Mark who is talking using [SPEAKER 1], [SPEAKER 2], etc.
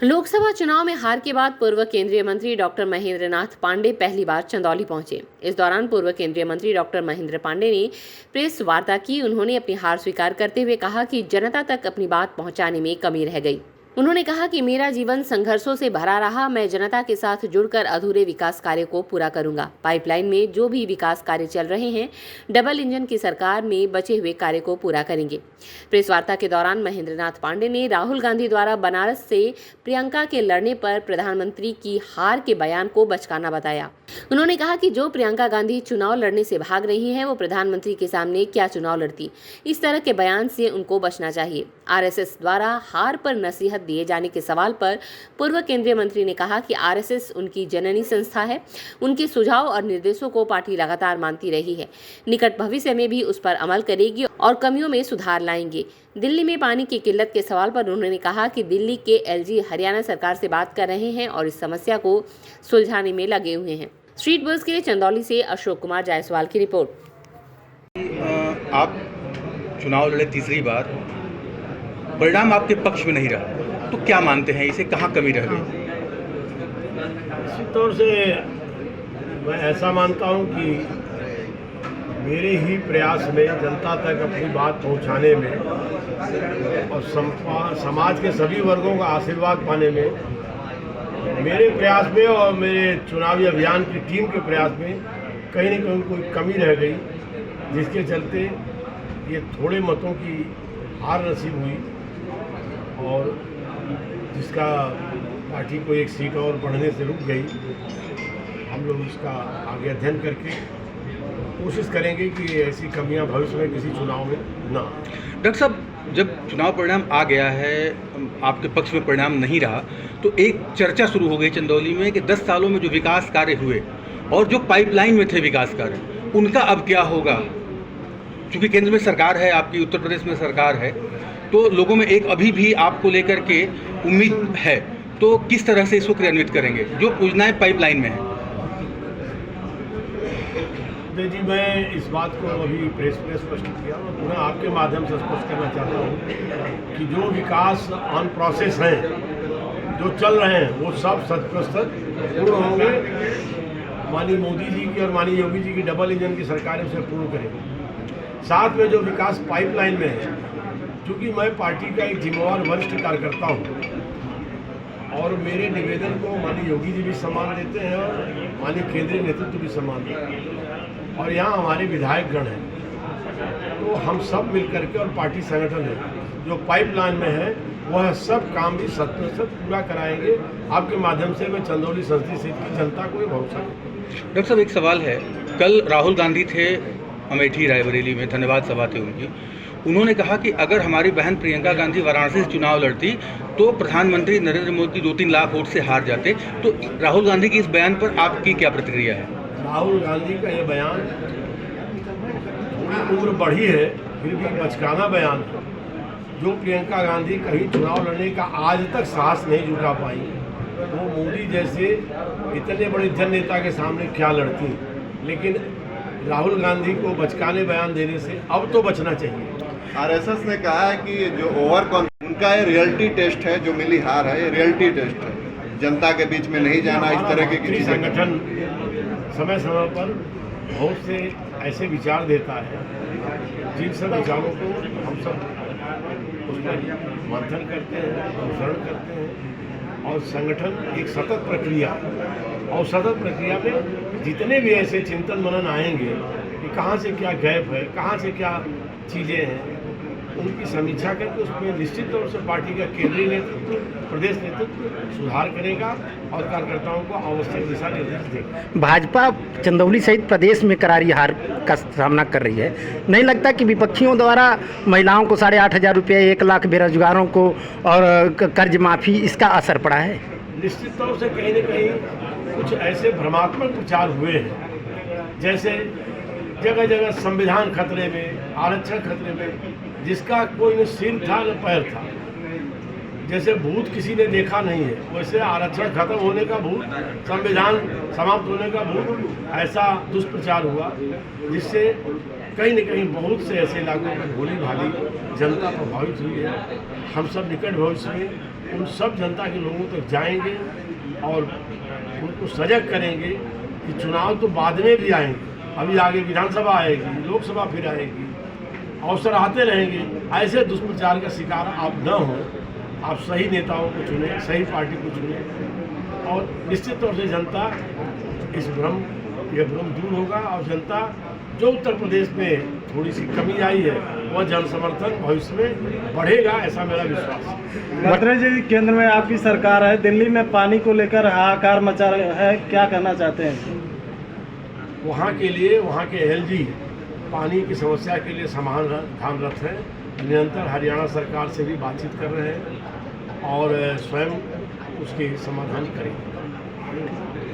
[SPEAKER 1] लोकसभा चुनाव में हार के बाद पूर्व केंद्रीय मंत्री डॉक्टर महेंद्र नाथ पांडे पहली बार चंदौली पहुंचे। इस दौरान पूर्व केंद्रीय मंत्री डॉक्टर महेंद्र पांडे ने प्रेस वार्ता की। उन्होंने अपनी हार स्वीकार करते हुए कहा कि जनता तक अपनी बात पहुंचाने में कमी रह गई। उन्होंने कहा कि मेरा जीवन संघर्षों से भरा रहा, मैं जनता के साथ जुड़कर अधूरे विकास कार्य को पूरा करूंगा। पाइपलाइन में जो भी विकास कार्य चल रहे हैं, डबल इंजन की सरकार में बचे हुए कार्य को पूरा करेंगे। प्रेस वार्ता के दौरान महेंद्र नाथ पांडे ने राहुल गांधी द्वारा बनारस से प्रियंका के लड़ने पर प्रधानमंत्री की हार के बयान को बचकाना बताया। उन्होंने कहा कि जो प्रियंका गांधी चुनाव लड़ने से भाग रही हैं, वो प्रधानमंत्री के सामने क्या चुनाव लड़ती। इस तरह के बयान से उनको बचना चाहिए। आरएसएस द्वारा हार पर नसीहत दिए जाने के सवाल पर पूर्व केंद्रीय मंत्री ने कहा कि आरएसएस उनकी जननी संस्था है। उनके सुझाव और निर्देशों को पार्टी लगातार मानती रही है। निकट भविष्य में भी उस पर अमल करेगी और कमियों में सुधार लाएंगे। दिल्ली में पानी की किल्लत के सवाल पर उन्होंने कहा कि दिल्ली के एलजी हरियाणा सरकार से बात कर रहे हैं और इस समस्या को सुलझाने में लगे हुए हैं। स्ट्रीट बस के लिए चंदौली से अशोक कुमार जायसवाल की रिपोर्ट।
[SPEAKER 2] आप चुनाव लड़े तीसरी बार, परिणाम आपके पक्ष में नहीं रहा, तो क्या मानते हैं इसे कहाँ कमी रह गई?
[SPEAKER 3] निश्चित तौर से मैं ऐसा मानता हूं कि मेरे ही प्रयास में जनता तक अपनी बात पहुंचाने में और समाज के सभी वर्गों का आशीर्वाद पाने में, मेरे प्रयास में और मेरे चुनावी अभियान की टीम के प्रयास में कहीं न कहीं कोई कमी रह गई, जिसके चलते ये थोड़े मतों की हार नसीब हुई और जिसका पार्टी को एक सीट और बढ़ने से रुक गई। हम लोग उसका आगे अध्ययन करके कोशिश करेंगे कि ऐसी कमियां भविष्य में किसी चुनाव में ना।
[SPEAKER 2] डॉक्टर साहब, जब चुनाव परिणाम आ गया है, आपके पक्ष में परिणाम नहीं रहा, तो एक चर्चा शुरू हो गई चंदौली में कि 10 सालों में जो विकास कार्य हुए और जो पाइपलाइन में थे विकास कार्य, उनका अब क्या होगा। क्योंकि केंद्र में सरकार है, आपकी उत्तर प्रदेश में सरकार है, तो लोगों में एक अभी भी आपको लेकर के उम्मीद है, तो किस तरह से इसको क्रियान्वित करेंगे जो योजनाएं पाइपलाइन में है?
[SPEAKER 3] जी, मैं इस बात को अभी प्रेस में स्पष्ट किया और पुनः आपके माध्यम से स्पष्ट करना चाहता हूँ कि जो विकास ऑन प्रोसेस हैं, जो चल रहे हैं, वो सब 100% पूर्ण होंगे। माननीय मोदी जी की और माननीय योगी जी की डबल इंजन की सरकारें उसे पूर्ण करेंगी। साथ में जो विकास पाइपलाइन में है, क्योंकि मैं पार्टी का एक जिम्मेवार वरिष्ठ कार्यकर्ता हूँ और मेरे निवेदन को माननीय योगी जी भी सम्मान देते हैं और माननीय केंद्रीय नेतृत्व भी सम्मान देते हैं और यहाँ हमारे विधायकगण हैं, तो हम सब मिलकर के और पार्टी संगठन है जो पाइपलाइन में है, वह सब काम भी 100% पूरा कराएंगे। आपके माध्यम से मैं चंदौली संसदीय सीट की जनता को ये भरोसा देता हूँ।
[SPEAKER 2] डॉक्टर साहब, एक सवाल है, कल राहुल गांधी थे अमेठी रायबरेली में, धन्यवाद सभा थी उनकी। उन्होंने कहा कि अगर हमारी बहन प्रियंका गांधी वाराणसी से चुनाव लड़ती तो प्रधानमंत्री नरेंद्र मोदी 2-3 लाख वोट से हार जाते। तो राहुल गांधी की इस बयान पर आपकी क्या प्रतिक्रिया है?
[SPEAKER 3] राहुल गांधी का ये बयान, थोड़ी उम्र बढ़ी है फिर भी बचकाना बयान है। जो प्रियंका गांधी कहीं चुनाव लड़ने का आज तक साहस नहीं जुटा पाई, वो मोदी जैसे इतने बड़े जन नेता के सामने क्या लड़ती। लेकिन राहुल गांधी को बचकाने बयान देने से अब तो बचना चाहिए।
[SPEAKER 4] आरएसएस ने कहा है कि जो उनका ये रियलिटी टेस्ट है, जो मिली हार है, ये रियलिटी टेस्ट है, जनता के बीच में नहीं जाना, इस तरह के किसी
[SPEAKER 3] संगठन समय समय पर बहुत से ऐसे विचार देता है, जिन सब विचारों को हम सब उस पर मंथन करते हैं, अनुसरण करते हैं और संगठन एक सतत प्रक्रिया, और सतत प्रक्रिया में जितने भी ऐसे चिंतन मनन आएंगे कि कहाँ से क्या गैप है, कहाँ से क्या चीज़ें हैं, उनकी समीक्षा करके उसमें निश्चित तौर से पार्टी का केंद्रीय नेतृत्व, प्रदेश नेतृत्व सुधार करेगा और कार्यकर्ताओं को आवश्यक दिशा निर्देश देगा।
[SPEAKER 5] भाजपा चंदौली सहित प्रदेश में करारी हार का सामना कर रही है। नहीं लगता कि विपक्षियों द्वारा महिलाओं को 8,500 रुपये, 1 लाख बेरोजगारों को और कर्ज माफ़ी, इसका असर पड़ा है?
[SPEAKER 3] निश्चित तौर से कहीं न कहीं कुछ ऐसे भ्रमात्मक प्रचार हुए हैं, जैसे जगह जगह संविधान खतरे में, आरक्षण खतरे में, जिसका कोई न सिर था न पैर था। जैसे भूत किसी ने देखा नहीं है, वैसे आरक्षण खत्म होने का भूत, संविधान समाप्त होने का भूत, ऐसा दुष्प्रचार हुआ जिससे कहीं न कहीं बहुत से ऐसे इलाकों में भोली भाली जनता प्रभावित हुई है। हम सब निकट भविष्य में उन सब जनता के लोगों तक जाएंगे और उनको सजग करेंगे कि चुनाव तो बाद में भी आएंगे, अभी आगे विधानसभा आएगी, लोकसभा फिर आएगी, अवसर आते रहेंगे। ऐसे दुष्प्रचार का शिकार आप न हो, आप सही नेताओं को चुनें, सही पार्टी को चुनें और निश्चित तौर से जनता इस यह भ्रम दूर होगा और जनता जो उत्तर प्रदेश में थोड़ी सी कमी आई है वह जन समर्थन भविष्य में बढ़ेगा, ऐसा मेरा विश्वास है।
[SPEAKER 6] भट्टराई जी, केंद्र में आपकी सरकार है, दिल्ली में पानी को लेकर हाहाकार मचा है, क्या कहना चाहते हैं?
[SPEAKER 3] वहाँ के लिए वहाँ के एलजी पानी की समस्या के लिए समाधानरत हैं, निरंतर हरियाणा सरकार से भी बातचीत कर रहे हैं और स्वयं उसके समाधान करेंगे।